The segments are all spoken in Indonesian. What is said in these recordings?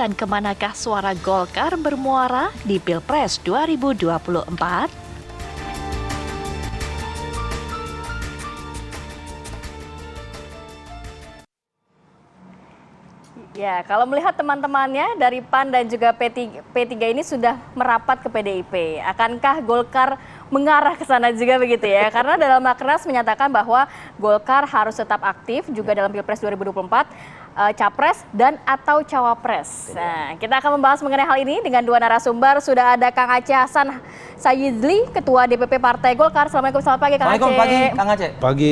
akan kemanakah suara Golkar bermuara di Pilpres 2024? Ya, kalau melihat teman-temannya dari PAN dan juga P3 ini sudah merapat ke PDIP, akankah Golkar mengarah ke sana juga begitu ya? Karena dalam Rakernas menyatakan bahwa Golkar harus tetap aktif juga dalam Pilpres 2024, Capres dan atau Cawapres. Nah, kita akan membahas mengenai hal ini dengan dua narasumber. Sudah ada Kang Aceh Hasan Sayidli, Ketua DPP Partai Golkar. Assalamualaikum, selamat pagi Kang Aceh. Pagi, Kang Aceh. Pagi,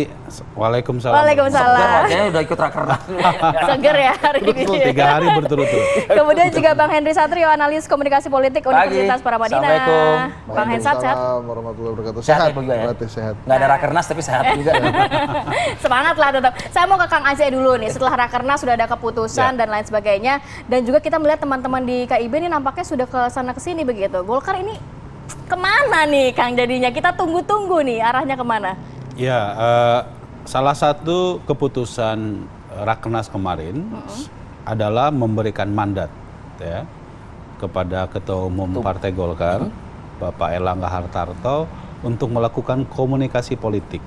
waalaikumsalam. Waalaikumsalam. Kayaknya udah ikut rakernas. Seger ya hari ini. Betul, 3 hari berturut-turut. Kemudian juga Bang Henry Satrio, analis komunikasi politik Universitas Paramadina. Assalamualaikum. Bang Hensat, sehat? Warahmatullahi wabarakatuh. Sehat juga ya? Sehat. Nggak ada rakernas tapi sehat juga. Semangat lah tetap. Saya mau ke Kang Aceh dulu nih. Setelah Rakernas sudah ada keputusan dan lain sebagainya. Dan juga kita melihat teman-teman di KIB ini nampaknya sudah ke sana ke sini begitu. Golkar ini kemana nih Kang jadinya? Kita tunggu-tunggu nih arahnya kemana? Ya, salah satu keputusan Rakernas kemarin adalah memberikan mandat ya kepada Ketua Umum Partai Golkar, Bapak Erlangga Hartarto, untuk melakukan komunikasi politik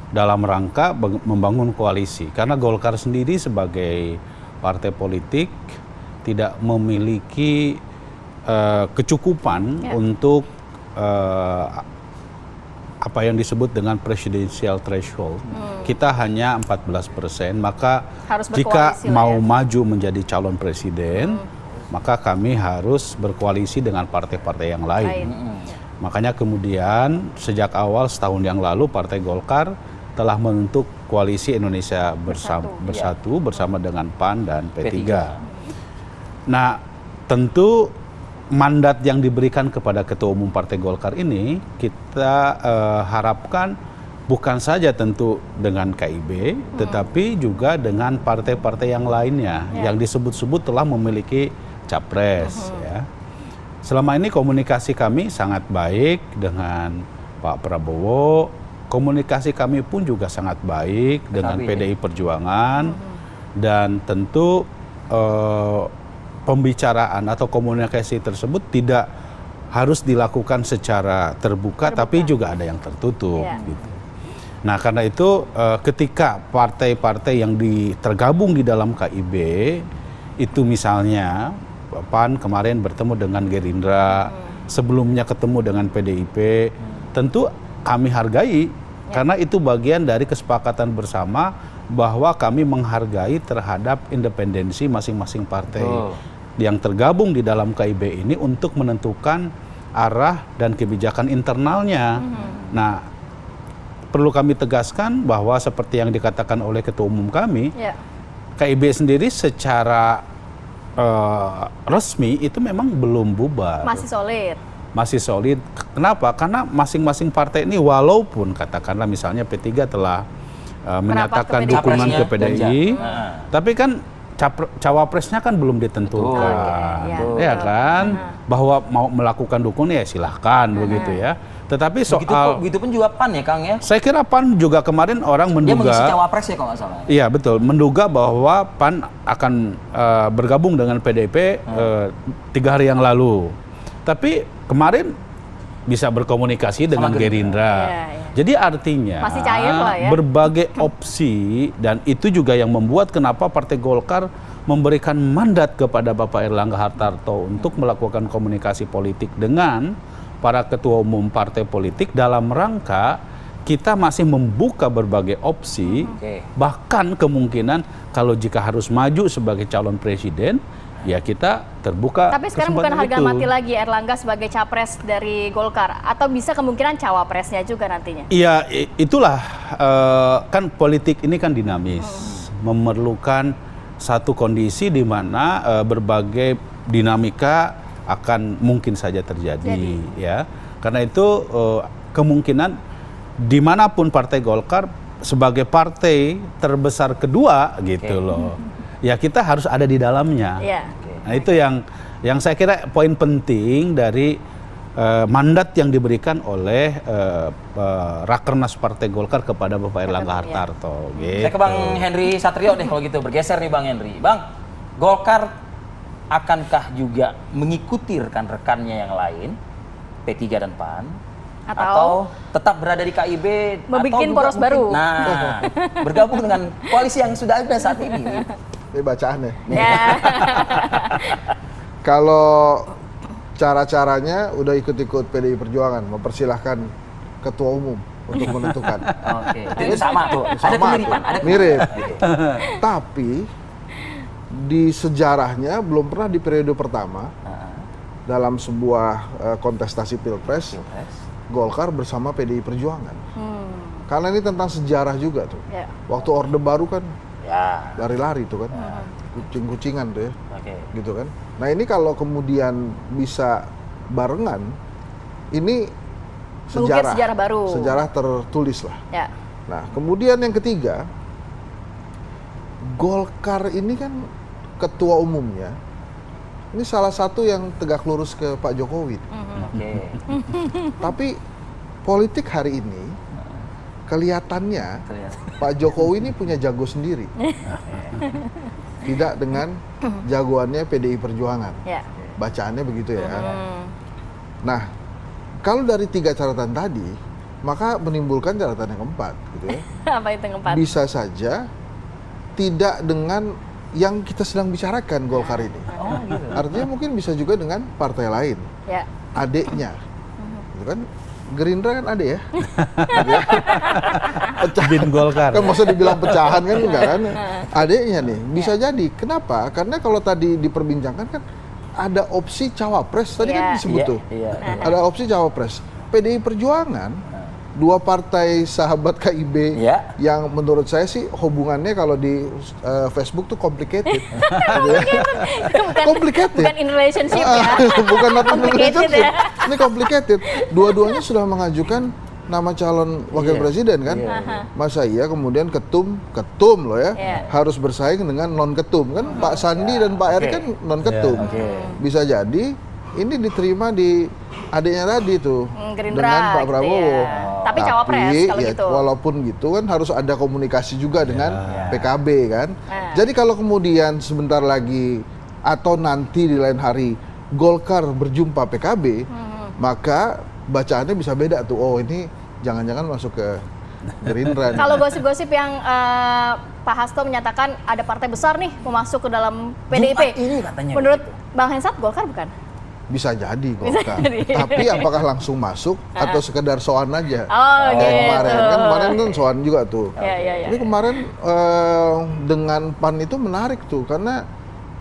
dalam rangka membangun koalisi. Karena Golkar sendiri sebagai partai politik tidak memiliki kecukupan untuk apa yang disebut dengan presidential threshold. Kita hanya 14%, maka jika mau maju menjadi calon presiden, maka kami harus berkoalisi dengan partai-partai yang lain. Makanya kemudian sejak awal setahun yang lalu Partai Golkar telah membentuk koalisi Indonesia Bersatu bersama dengan PAN dan P3. Nah, tentu mandat yang diberikan kepada Ketua Umum Partai Golkar ini kita harapkan bukan saja tentu dengan KIB, tetapi juga dengan partai-partai yang lainnya yang disebut-sebut telah memiliki capres. Ya. Selama ini komunikasi kami sangat baik dengan Pak Prabowo. Komunikasi kami pun juga sangat baik dengan PDI Perjuangan, dan tentu pembicaraan atau komunikasi tersebut tidak harus dilakukan secara terbuka. Tapi juga ada yang tertutup. Gitu. Nah, karena itu ketika partai-partai yang tergabung di dalam KIB itu misalnya PAN kemarin bertemu dengan Gerindra, sebelumnya ketemu dengan PDIP, tentu kami hargai, karena itu bagian dari kesepakatan bersama bahwa kami menghargai terhadap independensi masing-masing partai yang tergabung di dalam KIB ini untuk menentukan arah dan kebijakan internalnya. Nah, perlu kami tegaskan bahwa seperti yang dikatakan oleh Ketua Umum kami, KIB sendiri secara resmi itu memang belum bubar. Masih solid. Masih solid. Kenapa? Karena masing-masing partai ini walaupun katakanlah misalnya P3 telah menyatakan dukungan ke PDI, tapi kan cawapresnya kan belum ditentukan, ya kan? Bahwa mau melakukan dukungan ya silahkan begitu ya. Tetapi soal begitu pun juga PAN ya Kang ya? Saya kira PAN juga kemarin orang menduga. Dia mengisi cawapres ya kalau nggak salah. Iya betul, menduga bahwa PAN akan bergabung dengan PDIP 3 hari yang lalu. Tapi kemarin bisa berkomunikasi dengan Gerindra. Jadi artinya masih cair lah ya. Berbagai opsi, dan itu juga yang membuat kenapa Partai Golkar memberikan mandat kepada Bapak Erlangga Hartarto untuk melakukan komunikasi politik dengan para ketua umum partai politik dalam rangka kita masih membuka berbagai opsi, bahkan kemungkinan kalau jika harus maju sebagai calon presiden, ya kita terbuka. Tapi sekarang bukan harga mati lagi Erlangga sebagai capres dari Golkar, atau bisa kemungkinan cawapresnya juga nantinya? Iya, itulah kan politik ini kan dinamis, memerlukan satu kondisi di mana berbagai dinamika akan mungkin saja terjadi. Ya. Karena itu kemungkinan dimanapun Partai Golkar sebagai partai terbesar kedua gitu loh. Ya kita harus ada di dalamnya. Nah itu yang saya kira poin penting dari mandat yang diberikan oleh Rakernas Partai Golkar kepada Bapak Erlangga Hartarto. Gitu. Saya ke Bang Henry Satrio deh kalau gitu, bergeser nih Bang Henry. Bang, Golkar akankah juga mengikuti rekan-rekannya yang lain, P3 dan PAN, Atau tetap berada di KIB, membuat atau juga poros baru. Nah, bergabung dengan koalisi yang sudah ada saat ini. Ini bacaannya. Ya. Kalau cara-caranya udah ikut-ikut PDI Perjuangan, mempersilahkan ketua umum untuk menentukan. Oke, itu sama tuh. Ada Sama kemiripan, tuh, ada mirip. kemiripan. Tapi di sejarahnya belum pernah di periode pertama dalam sebuah kontestasi pilpres Golkar bersama PDI Perjuangan. Karena ini tentang sejarah juga tuh. Ya. Waktu Orde Baru kan Ya. lari-lari tuh kan, kucing-kucingan tuh ya, Oke. gitu kan. Nah ini kalau kemudian bisa barengan, ini Mengukir sejarah, sejarah baru. sejarah tertulis lah. Ya. Nah kemudian yang ketiga, Golkar ini kan ketua umumnya, ini salah satu yang tegak lurus ke Pak Jokowi. Oke. Tapi politik hari ini kelihatannya Terlihat. Pak Jokowi ini punya jago sendiri. Tidak dengan jagoannya PDI Perjuangan. Ya. Bacaannya begitu ya. Nah, kalau dari 3 catatan tadi, maka menimbulkan catatan yang keempat gitu ya. Apa itu yang keempat? Bisa saja tidak dengan yang kita sedang bicarakan Golkar ini. Oh, gitu. Artinya mungkin bisa juga dengan partai lain, Ya. adeknya. Gitu kan? Gerindra kan adek ya. Bin Golkar. Kan masa dibilang pecahan kan enggak kan? Adeknya nih, bisa jadi. Kenapa? Karena kalau tadi diperbincangkan kan ada opsi cawapres tadi kan Iya. disebut tuh. Iya. Ada opsi cawapres. PDI Perjuangan, 2 partai sahabat KIB Iya. yang menurut saya sih hubungannya kalau di Facebook tuh complicated. Gitu ya. Complicated. Bukan in relationship ya. Bukan not in Complicated relationship. ya. Ini complicated. Dua-duanya sudah mengajukan nama calon wakil Iya. presiden kan. Iya. Masa iya kemudian ketum loh ya, Iya. harus bersaing dengan non ketum kan. Pak Sandi dan Pak Erick Oke. kan non ketum. Oke. Bisa jadi ini diterima di adiknya tadi tuh Gerindra dengan Pak gitu Prabowo. ya. Tapi cawapres kalau ya, gitu. walaupun gitu kan harus ada komunikasi juga dengan PKB kan. Nah. Jadi kalau kemudian sebentar lagi atau nanti di lain hari Golkar berjumpa PKB, maka bacaannya bisa beda tuh. Oh ini jangan-jangan masuk ke Gerindra. nih. Kalau gosip-gosip yang Pak Hasto menyatakan ada partai besar nih mau masuk ke dalam PDIP. Jumat ini katanya Menurut begitu. Bang Hensat Golkar bukan? Bisa jadi Golkar. jadi. Tapi apakah langsung masuk atau sekedar soan aja? Oh, Kayak gitu. kemarin kan soan juga tuh. Ya. Tapi kemarin dengan PAN itu menarik tuh karena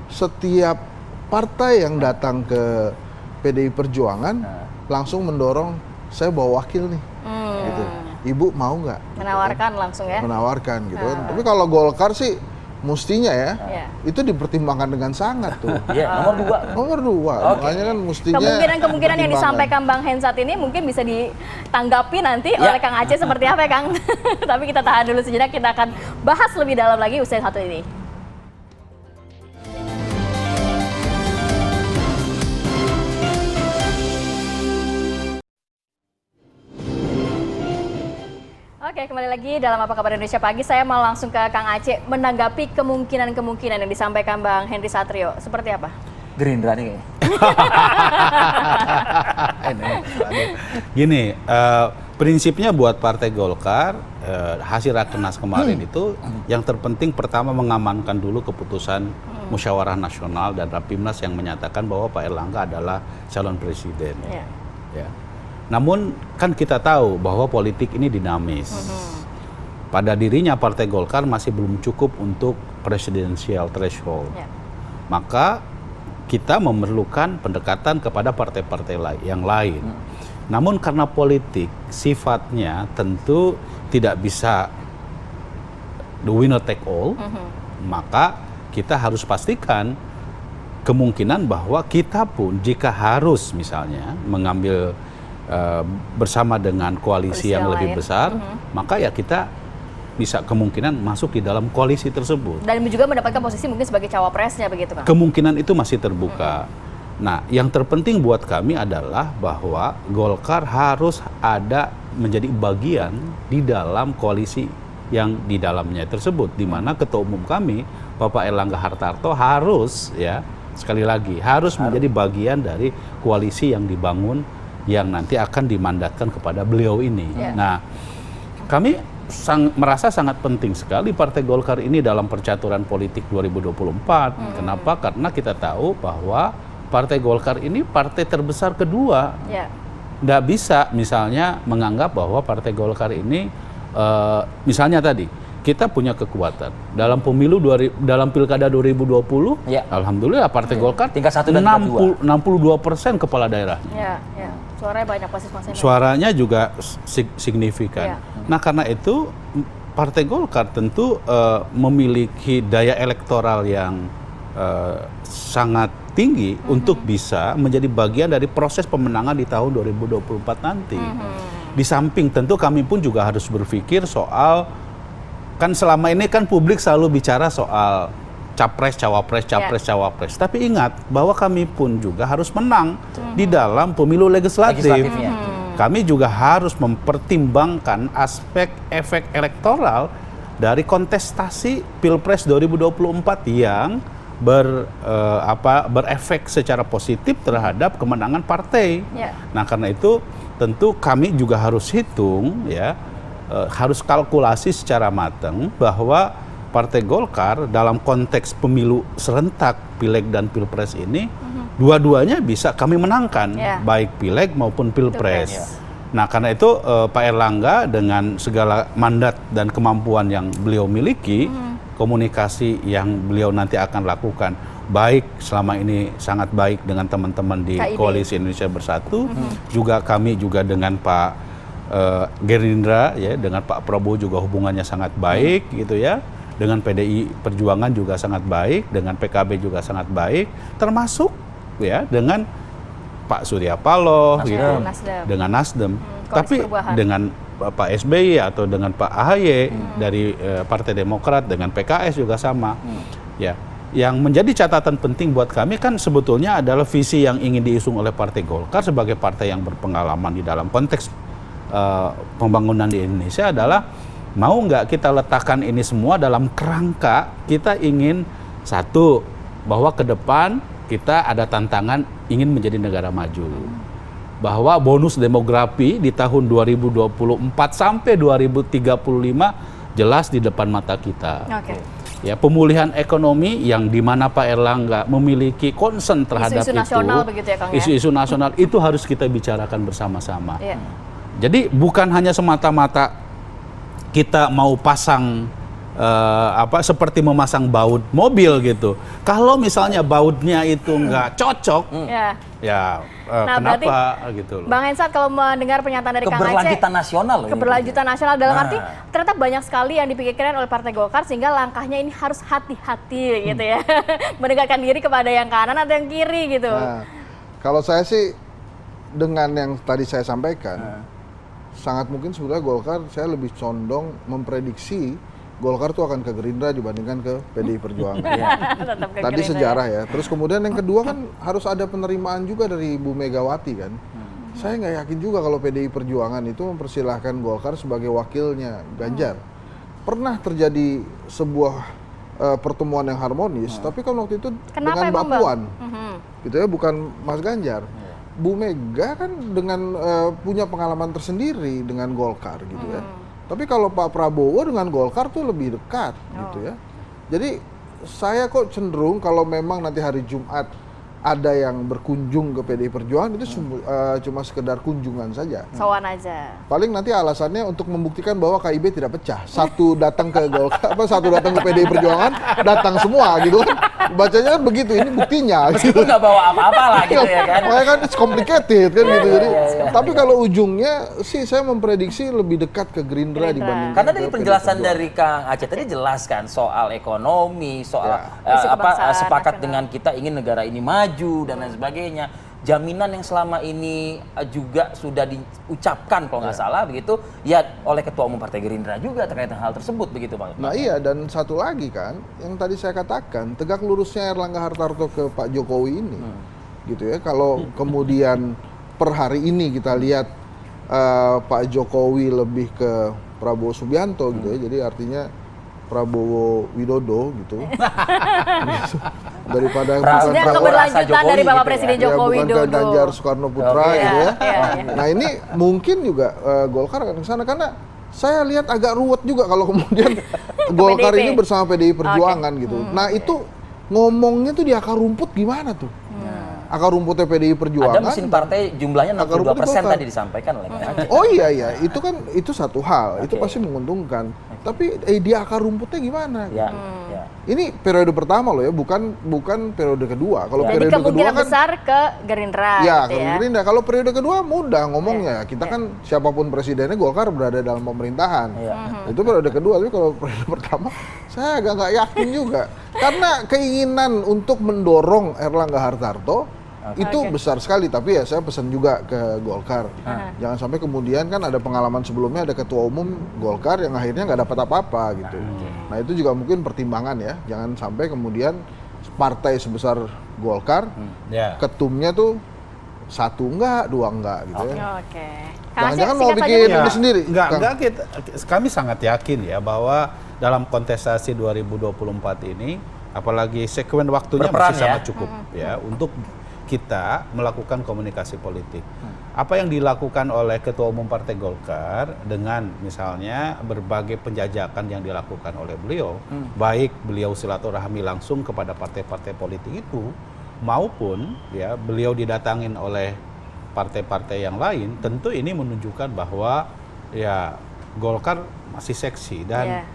setiap partai yang datang ke PDI Perjuangan langsung mendorong saya bawa wakil nih, gitu. Ibu mau nggak? Menawarkan langsung ya. Menawarkan gitu kan. Tapi kalau Golkar sih mestinya ya, Iya. itu dipertimbangkan dengan sangat tuh. Iya, nomor 2. Nomor 2, makanya kan mestinya Kemungkinan yang pertimbangan. disampaikan Bang Hensat ini mungkin bisa ditanggapi nanti oleh Kang Aceh seperti apa ya Kang? Tapi kita tahan dulu sejenak, kita akan bahas lebih dalam lagi usai satu ini. Oke, kembali lagi dalam Apa Kabar Indonesia Pagi. Saya mau langsung ke Kang Aceh menanggapi kemungkinan-kemungkinan yang disampaikan Bang Henry Satrio. Seperti apa? Gerindra nih kayaknya. Gini, prinsipnya buat Partai Golkar, hasil Rakernas kemarin itu yang terpenting pertama mengamankan dulu keputusan Musyawarah Nasional dan Rapimnas yang menyatakan bahwa Pak Erlangga adalah calon presiden. Ya. Ya. Namun kan kita tahu bahwa politik ini dinamis. Pada dirinya Partai Golkar masih belum cukup untuk presidensial threshold. Ya. Maka kita memerlukan pendekatan kepada partai-partai yang lain. Namun karena politik sifatnya tentu tidak bisa the winner take all, maka kita harus pastikan kemungkinan bahwa kita pun jika harus misalnya mengambil bersama dengan koalisi yang lebih lain. besar, maka ya kita bisa kemungkinan masuk di dalam koalisi tersebut. Dan juga mendapatkan posisi mungkin sebagai cawapresnya begitu Kang? Kemungkinan itu masih terbuka. Nah, yang terpenting buat kami adalah bahwa Golkar harus ada menjadi bagian di dalam koalisi yang di dalamnya tersebut, di mana Ketua Umum kami, Bapak Erlangga Hartarto harus ya sekali lagi harus menjadi bagian dari koalisi yang dibangun yang nanti akan dimandatkan kepada beliau ini. Nah, kami merasa sangat penting sekali Partai Golkar ini dalam percaturan politik 2024. Kenapa? Karena kita tahu bahwa Partai Golkar ini partai terbesar kedua. Nggak bisa misalnya menganggap bahwa Partai Golkar ini, misalnya tadi, kita punya kekuatan dalam pemilu dalam pilkada 2020, alhamdulillah Partai Golkar tingkat 1 dan tingkat 2. 62% kepala daerahnya. Suaranya banyak basis-basisnya. Suaranya juga signifikan. Nah karena itu Partai Golkar tentu memiliki daya elektoral yang sangat tinggi untuk bisa menjadi bagian dari proses pemenangan di tahun 2024 nanti. Di samping tentu kami pun juga harus berpikir soal, kan selama ini kan publik selalu bicara soal capres, cawapres. Tapi ingat bahwa kami pun juga harus menang di dalam pemilu legislatif. Kami juga harus mempertimbangkan aspek efek elektoral dari kontestasi Pilpres 2024 yang berefek secara positif terhadap kemenangan partai. Nah, karena itu tentu kami juga harus hitung harus kalkulasi secara matang bahwa Partai Golkar dalam konteks pemilu serentak Pileg dan Pilpres ini dua-duanya bisa kami menangkan, baik Pileg maupun Pilpres. Nah karena itu Pak Erlangga dengan segala mandat dan kemampuan yang beliau miliki, komunikasi yang beliau nanti akan lakukan, baik selama ini sangat baik dengan teman-teman di Koalisi Indonesia Bersatu, juga kami juga dengan Pak Gerindra dengan Pak Prabowo juga hubungannya sangat baik gitu ya, dengan PDI Perjuangan juga sangat baik, dengan PKB juga sangat baik, termasuk dengan Pak Surya Paloh gitu, dengan Nasdem, tapi dengan Pak SBY atau dengan Pak AHY dari Partai Demokrat, dengan PKS juga sama. Yang menjadi catatan penting buat kami kan sebetulnya adalah visi yang ingin diusung oleh Partai Golkar sebagai partai yang berpengalaman di dalam konteks pembangunan di Indonesia adalah mau nggak kita letakkan ini semua dalam kerangka kita ingin satu, bahwa ke depan kita ada tantangan ingin menjadi negara maju, bahwa bonus demografi di tahun 2024 sampai 2035 jelas di depan mata kita. Pemulihan ekonomi yang dimana Pak Erlangga memiliki concern terhadap isu-isu nasional begitu ya Kang, isu-isu nasional itu harus kita bicarakan bersama-sama. Jadi bukan hanya semata-mata kita mau pasang seperti memasang baut mobil gitu. Kalau misalnya bautnya itu nggak cocok, kenapa gitu loh. Bang Hensat, kalau mendengar pernyataan dari Kang Aceh, keberlanjutan nasional dalam arti ternyata banyak sekali yang dipikirkan oleh Partai Golkar sehingga langkahnya ini harus hati-hati gitu ya. Mendekatkan diri kepada yang kanan atau yang kiri gitu. Nah, kalau saya sih dengan yang tadi saya sampaikan, sangat mungkin sebenarnya Golkar, saya lebih condong memprediksi Golkar tuh akan ke Gerindra dibandingkan ke PDI Perjuangan. Tadi sejarah ya. Terus kemudian yang kedua kan harus ada penerimaan juga dari Ibu Megawati kan. Saya nggak yakin juga kalau PDI Perjuangan itu mempersilahkan Golkar sebagai wakilnya Ganjar. Pernah terjadi sebuah pertemuan yang harmonis, tapi kan waktu itu dengan Mbak Puan, gitu ya, bukan Mas Ganjar. Bu Mega kan dengan punya pengalaman tersendiri dengan Golkar gitu ya. Tapi kalau Pak Prabowo dengan Golkar tuh lebih dekat gitu ya. Jadi saya kok cenderung kalau memang nanti hari Jumat ada yang berkunjung ke PDI Perjuangan itu cuma sekedar kunjungan saja. Sowan aja. Paling nanti alasannya untuk membuktikan bahwa KIB tidak pecah. Satu datang ke Golkar, satu datang ke PDI Perjuangan, datang semua gitu kan. Bacanya kan begitu, ini buktinya. Meskipun nggak bawa apa-apa lah gitu ya kan. Makanya kan it's complicated kan gitu. Jadi, tapi kalau ujungnya sih saya memprediksi lebih dekat ke Gerindra dibanding. Karena dari penjelasan dari Kang Aceh tadi jelas kan soal ekonomi, soal sepakat dengan kita ingin negara ini maju dan lain sebagainya. Jaminan yang selama ini juga sudah diucapkan kalau nggak salah begitu ya oleh Ketua Umum Partai Gerindra juga terkait hal tersebut begitu Bang. Nah iya, dan satu lagi kan yang tadi saya katakan, tegak lurusnya Erlangga Hartarto ke Pak Jokowi ini gitu ya. Kalau kemudian per hari ini kita lihat Pak Jokowi lebih ke Prabowo Subianto gitu ya, jadi artinya Prabowo Widodo gitu. daripada Maksudnya Prabowo keberlanjutan rasa Jokowi dari Bapak gitu ya. Presiden ya, Joko bukan ke Widodo. Ganjar Soekarno Putra Oke. gitu ya. Iya. Nah ini mungkin juga Golkar akan ke sana karena saya lihat agak ruwet juga kalau kemudian Golkar PDIP. ini bersama PDI Perjuangan gitu. Nah itu ngomongnya tuh di akar rumput gimana tuh? Akar rumputnya PDI Perjuangan. Ada mesin partai jumlahnya Akar 62% rumputnya Golkar. tadi disampaikan oleh Kang Aceh. Oh iya, itu satu hal, itu Oke. pasti menguntungkan. Tapi di akar rumputnya gimana? Ya, ya. Ini periode pertama loh ya, bukan periode kedua. Kalau Ya. Jadi periode kedua kemungkinan kan besar ke Gerindra ya, gitu ya. Gerindra. Kalau periode kedua mudah ngomongnya. Kita kan siapapun presidennya Golkar berada dalam pemerintahan. Iya. Itu periode kedua, tapi kalau periode pertama saya agak nggak yakin juga. Karena keinginan untuk mendorong Erlangga Hartarto itu besar sekali, tapi ya saya pesan juga ke Golkar. Jangan sampai kemudian kan ada pengalaman sebelumnya ada ketua umum Golkar yang akhirnya nggak dapat apa-apa gitu. Nah itu juga mungkin pertimbangan ya. Jangan sampai kemudian partai sebesar Golkar Ya. ketumnya tuh satu enggak, dua enggak gitu ya. Oke. Kang Aceh, Jangan-jangan mau singkat saja, bikin Mas. ini sendiri. Enggak, Kang. kami sangat yakin ya bahwa dalam kontestasi 2024 ini, apalagi sekuen waktunya Berperan masih ya. sangat cukup ya untuk kita melakukan komunikasi politik. Apa yang dilakukan oleh Ketua Umum Partai Golkar dengan misalnya berbagai penjajakan yang dilakukan oleh beliau, baik beliau silaturahmi langsung kepada partai-partai politik itu, maupun ya beliau didatangin oleh partai-partai yang lain, tentu ini menunjukkan bahwa ya Golkar masih seksi dan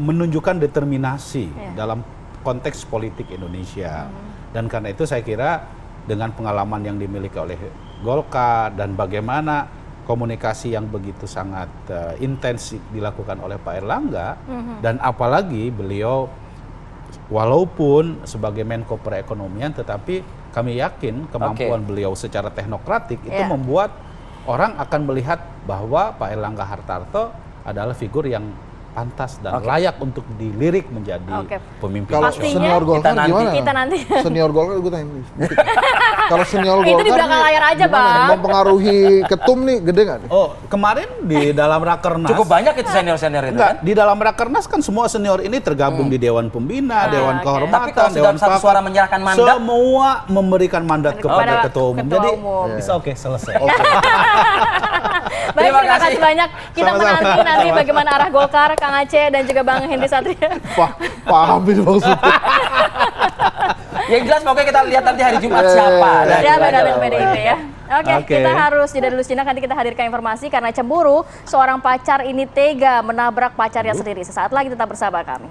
menunjukkan determinasi dalam konteks politik Indonesia. Dan karena itu saya kira dengan pengalaman yang dimiliki oleh Golkar dan bagaimana komunikasi yang begitu sangat intens dilakukan oleh Pak Erlangga, dan apalagi beliau walaupun sebagai Menko Perekonomian, tetapi kami yakin kemampuan beliau secara teknokratik itu membuat orang akan melihat bahwa Pak Erlangga Hartarto adalah figur yang pantas dan layak untuk dilirik menjadi pemimpin Kalau Pastinya senior Golkar kita gimana? Kita nanti. Senior Golkar gue tanya dulu. Kalau senior Itu Golkar di belakang nih layar aja, gimana? Bang. Mempengaruhi ketum nih gede nggak nih? Oh, kemarin di dalam Rakernas Cukup banyak itu senior-senior itu enggak, kan? di dalam Rakernas kan semua senior ini tergabung di Dewan Pembina, Dewan Kehormatan, Tapi kalau sudah Dewan satu Pakar, suara menyerahkan mandat, semua memberikan mandat kepada Ketua Umum. Ketua Jadi Umum. bisa oke, selesai. Baik, Terima terima kasih kasih. banyak. Kita Sama-sama. menanti bagaimana arah Golkar, Kang Aceh dan juga Bang Henry Satria. Paham ini maksudnya. yang jelas pokoknya kita lihat nanti hari Jumat siapa. Dan Siapa itu aja dari lah PDIP pokoknya. ya? Oke, Oke. kita harus jeda dulu sejenak, nanti kita hadirkan informasi karena cemburu seorang pacar ini tega menabrak pacarnya sendiri. Sesaat lagi tetap bersama kami.